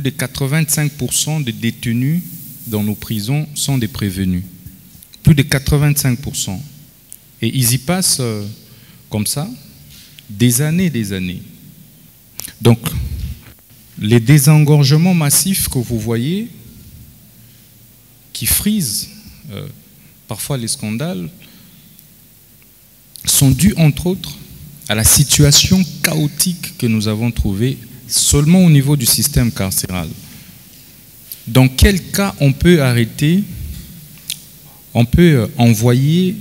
Plus de 85% des détenus dans nos prisons sont des prévenus. Plus de 85%. Et ils y passent comme ça des années et des années. Donc, les désengorgements massifs que vous voyez, qui frisent parfois les scandales, sont dus entre autres à la situation chaotique que nous avons trouvée seulement au niveau du système carcéral. Dans quel cas on peut arrêter, on peut envoyer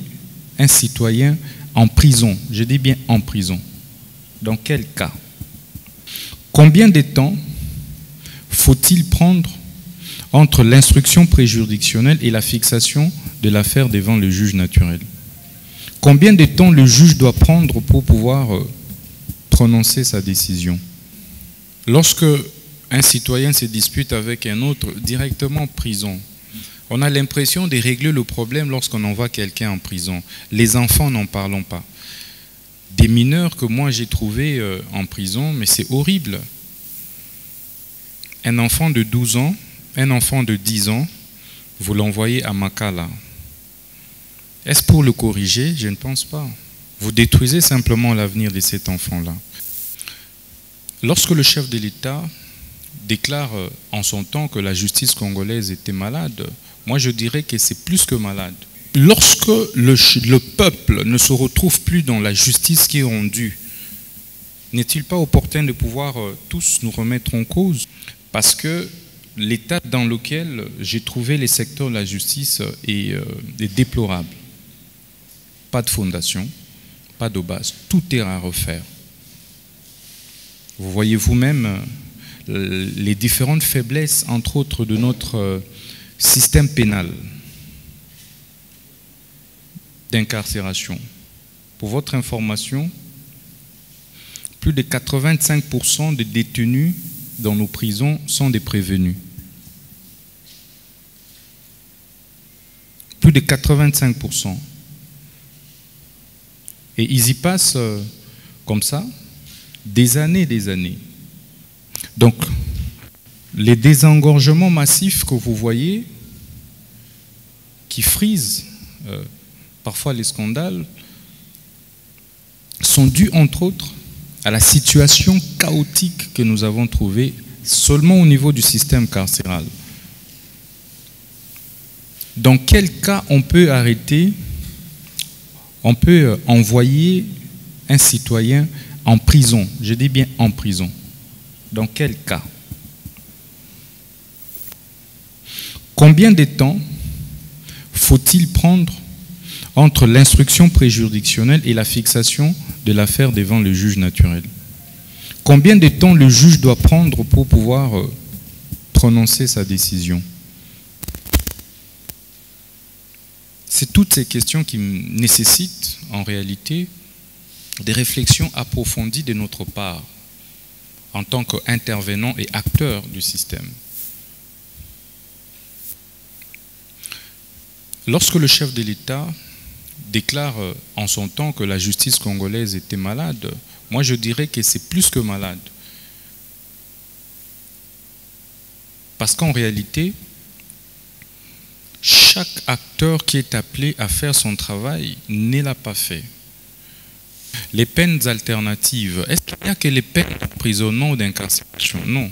un citoyen en prison? Je dis bien en prison. Dans quel cas? Combien de temps faut-il prendre entre l'instruction préjuridictionnelle et la fixation de l'affaire devant le juge naturel? Combien de temps le juge doit prendre pour pouvoir prononcer sa décision? Lorsque un citoyen se dispute avec un autre directement en prison, on a l'impression de régler le problème lorsqu'on envoie quelqu'un en prison. Les enfants, n'en parlons pas. Des mineurs que moi j'ai trouvés en prison, mais c'est horrible. Un enfant de 12 ans, un enfant de 10 ans, vous l'envoyez à Makala. Est-ce pour le corriger? Je ne pense pas. Vous détruisez simplement l'avenir de cet enfant-là. Lorsque le chef de l'État déclare en son temps que la justice congolaise était malade, moi je dirais que c'est plus que malade. Lorsque le peuple ne se retrouve plus dans la justice qui est rendue, n'est-il pas opportun de pouvoir tous nous remettre en cause? Parce que l'état dans lequel j'ai trouvé les secteurs de la justice est déplorable. Pas de fondation, pas de base, tout est à refaire. Vous voyez vous-même les différentes faiblesses, entre autres, de notre système pénal d'incarcération. Pour votre information, plus de 85% des détenus dans nos prisons sont des prévenus. Plus de 85%. Et ils y passent comme ça des années et des années. Donc, les désengorgements massifs que vous voyez, qui frisent parfois les scandales, sont dus entre autres à la situation chaotique que nous avons trouvée seulement au niveau du système carcéral. Dans quel cas on peut arrêter, on peut envoyer un citoyen en prison? Je dis bien en prison. Dans quel cas? Combien de temps faut-il prendre entre l'instruction préjuridictionnelle et la fixation de l'affaire devant le juge naturel? Combien de temps le juge doit prendre pour pouvoir prononcer sa décision? C'est toutes ces questions qui nécessitent en réalité des réflexions approfondies de notre part en tant qu'intervenants et acteurs du système. Lorsque le chef de l'État déclare en son temps que la justice congolaise était malade, moi je dirais que c'est plus que malade. Parce qu'en réalité, chaque acteur qui est appelé à faire son travail ne l'a pas fait. Les peines alternatives, est-ce qu'il n'y a que les peines d'emprisonnement ou d'incarcération? Non.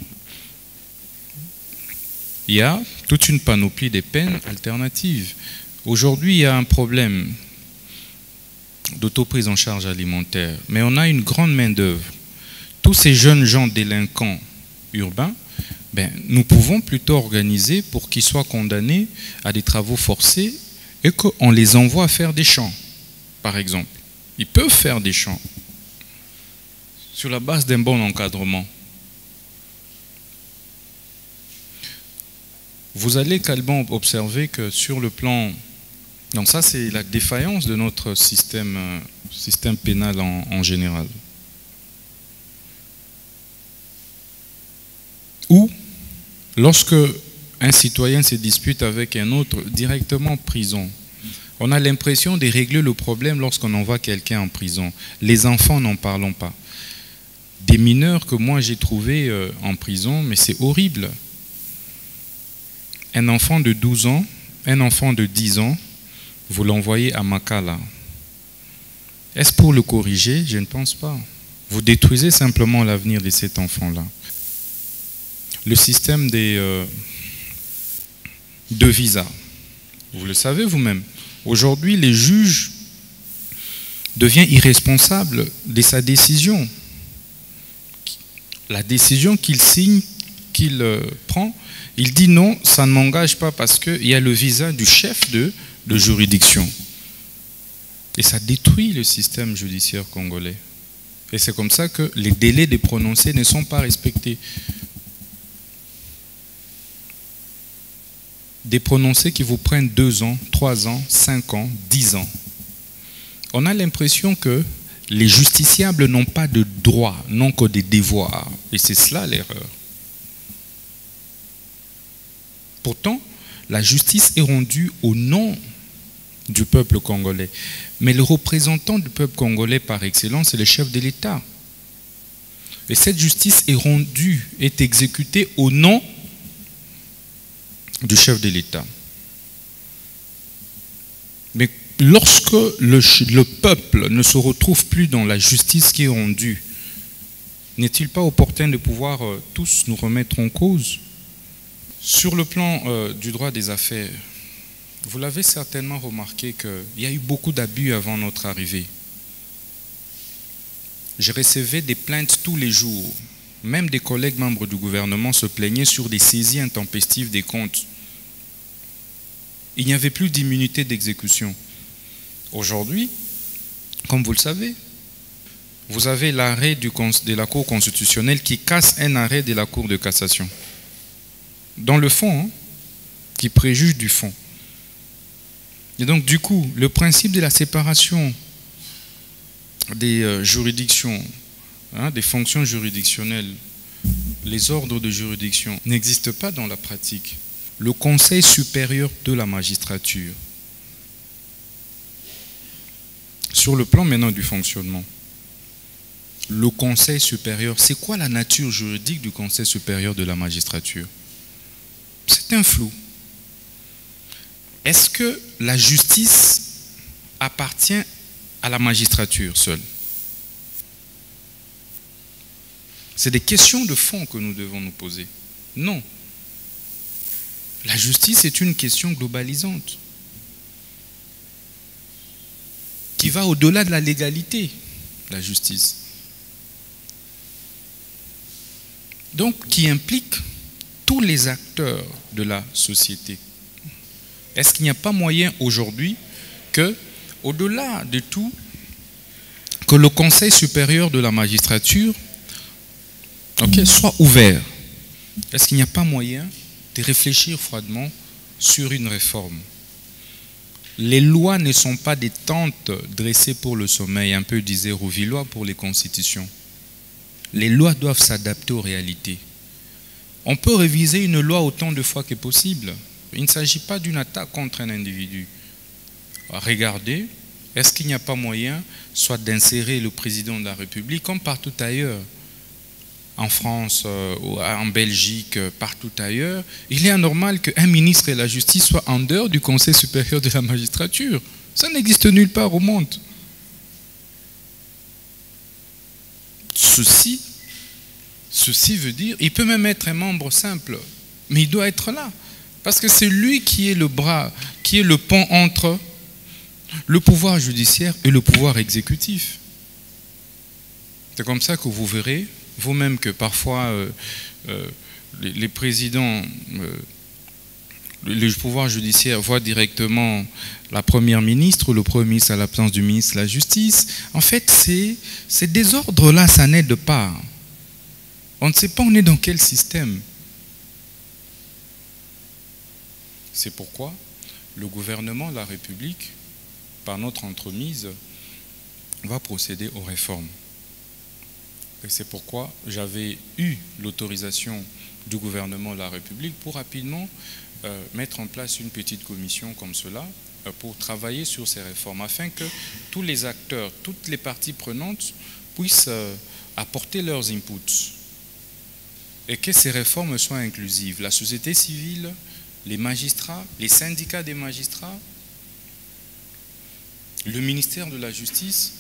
Il y a toute une panoplie de peines alternatives. Aujourd'hui, il y a un problème d'autoprise en charge alimentaire, mais on a une grande main-d'œuvre. Tous ces jeunes gens délinquants urbains, nous pouvons plutôt organiser pour qu'ils soient condamnés à des travaux forcés et qu'on les envoie faire des champs, par exemple. Ils peuvent faire des champs sur la base d'un bon encadrement. Vous allez également observer que sur le plan... Donc ça, c'est la défaillance de notre système pénal en général. Ou, lorsque un citoyen se dispute avec un autre directement en prison, on a l'impression de régler le problème lorsqu'on envoie quelqu'un en prison. Les enfants, n'en parlons pas. des mineurs que moi j'ai trouvés en prison, mais c'est horrible. Un enfant de 12 ans, un enfant de 10 ans, vous l'envoyez à Makala. Est-ce pour le corriger? Je ne pense pas. Vous détruisez simplement l'avenir de cet enfant-là. Le système de visa, vous le savez vous-même. Aujourd'hui, les juges deviennent irresponsables de sa décision. La décision qu'il signe, qu'il prend, il dit non, ça ne m'engage pas parce qu'il y a le visa du chef de juridiction. Et ça détruit le système judiciaire congolais. Et c'est comme ça que les délais de prononcés ne sont pas respectés. Des prononcés qui vous prennent 2 ans, 3 ans, 5 ans, 10 ans. On a l'impression que les justiciables n'ont pas de droits, n'ont que des devoirs. Et c'est cela l'erreur. Pourtant, la justice est rendue au nom du peuple congolais. Mais le représentant du peuple congolais par excellence, c'est le chef de l'État. Et cette justice est rendue, est exécutée au nom du chef de l'État. Mais lorsque le peuple ne se retrouve plus dans la justice qui est rendue, n'est-il pas opportun de pouvoir tous nous remettre en cause? Sur le plan du droit des affaires, vous l'avez certainement remarqué qu'il y a eu beaucoup d'abus avant notre arrivée. Je recevais des plaintes tous les jours. Même des collègues membres du gouvernement se plaignaient sur des saisies intempestives des comptes. Il n'y avait plus d'immunité d'exécution. Aujourd'hui, comme vous le savez, vous avez l'arrêt de la Cour constitutionnelle qui casse un arrêt de la Cour de cassation. Dans le fond, hein, qui préjuge du fond. Et donc, du coup, le principe de la séparation des juridictions, hein, des fonctions juridictionnelles, les ordres de juridiction, n'existe pas dans la pratique. Le Conseil supérieur de la magistrature, sur le plan maintenant du fonctionnement, le Conseil supérieur, c'est quoi la nature juridique du Conseil supérieur de la magistrature? C'est un flou. Est-ce que la justice appartient à la magistrature seule? C'est des questions de fond que nous devons nous poser. Non. La justice est une question globalisante qui va au-delà de la légalité, la justice. Donc, qui implique tous les acteurs de la société. Est-ce qu'il n'y a pas moyen aujourd'hui que, au-delà de tout, que le Conseil supérieur de la magistrature soit ouvert? Est-ce qu'il n'y a pas moyen de réfléchir froidement sur une réforme? Les lois ne sont pas des tentes dressées pour le sommeil, un peu disait Rouvillois pour les constitutions. Les lois doivent s'adapter aux réalités. On peut réviser une loi autant de fois que possible. Il ne s'agit pas d'une attaque contre un individu. Regardez, est-ce qu'il n'y a pas moyen soit d'insérer le président de la République comme partout ailleurs, en France, en Belgique, partout ailleurs, il est anormal qu'un ministre de la Justice soit en dehors du Conseil supérieur de la magistrature. Ça n'existe nulle part au monde. Ceci veut dire, il peut même être un membre simple, mais il doit être là. Parce que c'est lui qui est le bras, qui est le pont entre le pouvoir judiciaire et le pouvoir exécutif. C'est comme ça que vous verrez vous-même que parfois les présidents, le pouvoir judiciaire voit directement la première ministre ou le premier ministre à l'absence du ministre de la Justice. En fait, ces désordres-là, ça n'aide pas. On ne sait pas on est dans quel système. C'est pourquoi le gouvernement de la République, par notre entremise, va procéder aux réformes. Et c'est pourquoi j'avais eu l'autorisation du gouvernement de la République pour rapidement mettre en place une petite commission comme cela pour travailler sur ces réformes afin que tous les acteurs, toutes les parties prenantes puissent apporter leurs inputs et que ces réformes soient inclusives. La société civile, les magistrats, les syndicats des magistrats, le ministère de la Justice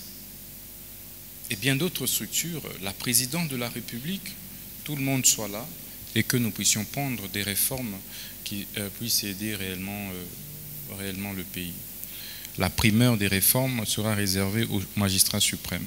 et bien d'autres structures, la présidente de la République, tout le monde soit là et que nous puissions prendre des réformes qui puissent aider réellement le pays. La primeur des réformes sera réservée au magistrat suprême.